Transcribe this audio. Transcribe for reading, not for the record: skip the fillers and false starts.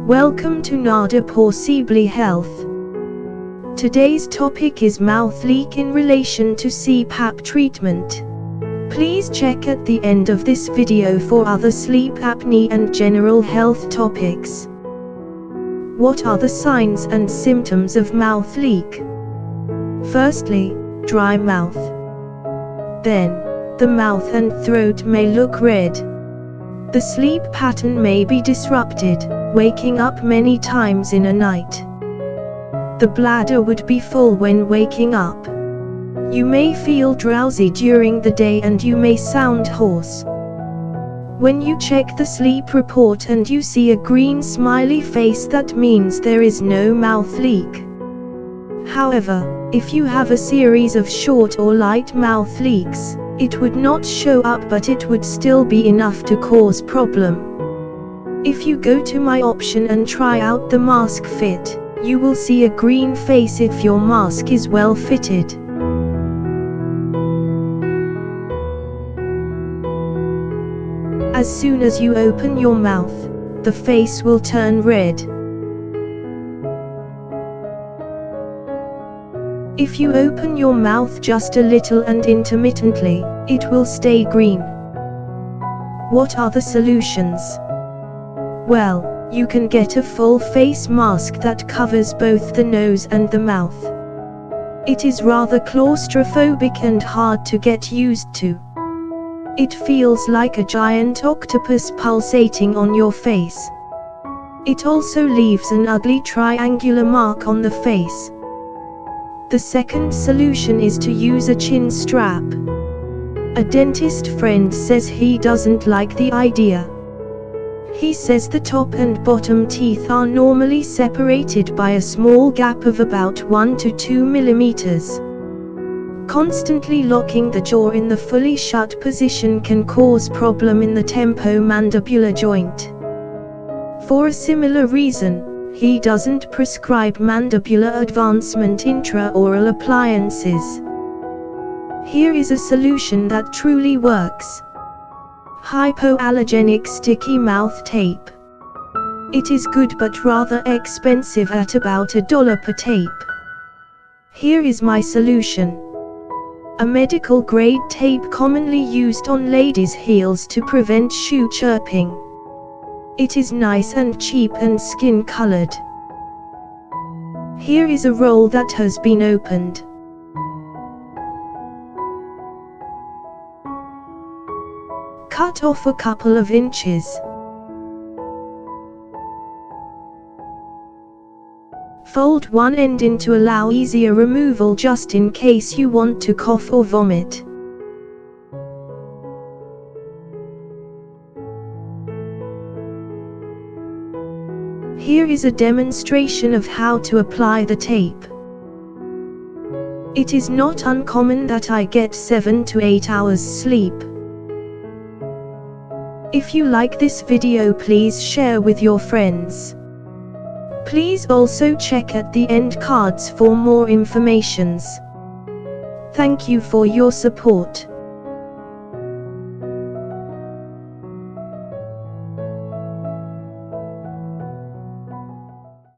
Welcome to Nada Possibly Health. Today's topic is mouth leak in relation to CPAP treatment. Please check at the end of this video for other sleep apnea and general health topics. What are the signs and symptoms of mouth leak? Firstly, dry mouth. Then, the mouth and throat may look red. The sleep pattern may be disrupted, waking up many times in a night. The bladder would be full when waking up. You may feel drowsy during the day and you may sound hoarse. When you check the sleep report and you see a green smiley face, that means there is no mouth leak. However, if you have a series of short or light mouth leaks, it would not show up, but it would still be enough to cause problem. If you go to my option and try out the mask fit, you will see a green face if your mask is well fitted. As soon as you open your mouth, the face will turn red. If you open your mouth just a little and intermittently, it will stay green. What are the solutions? Well, you can get a full face mask that covers both the nose and the mouth. It is rather claustrophobic and hard to get used to. It feels like a giant octopus pulsating on your face. It also leaves an ugly triangular mark on the face. The second solution is to use a chin strap. A dentist friend says he doesn't like the idea. He says the top and bottom teeth are normally separated by a small gap of about 1 to 2 millimeters. Constantly locking the jaw in the fully shut position can cause problem in the temporomandibular joint. For a similar reason, he doesn't prescribe mandibular advancement intraoral appliances. Here is a solution that truly works. Hypoallergenic sticky mouth tape. It is good but rather expensive at about $1 per tape. Here is my solution. A medical grade tape commonly used on ladies' heels to prevent shoe chirping. It is nice and cheap and skin colored. Here is a roll that has been opened. Cut off a couple of inches. Fold one end in to allow easier removal just in case you want to cough or vomit. Here is a demonstration of how to apply the tape. It is not uncommon that I get 7 to 8 hours sleep. If you like this video, please share with your friends. Please also check at the end cards for more informations. Thank you for your support.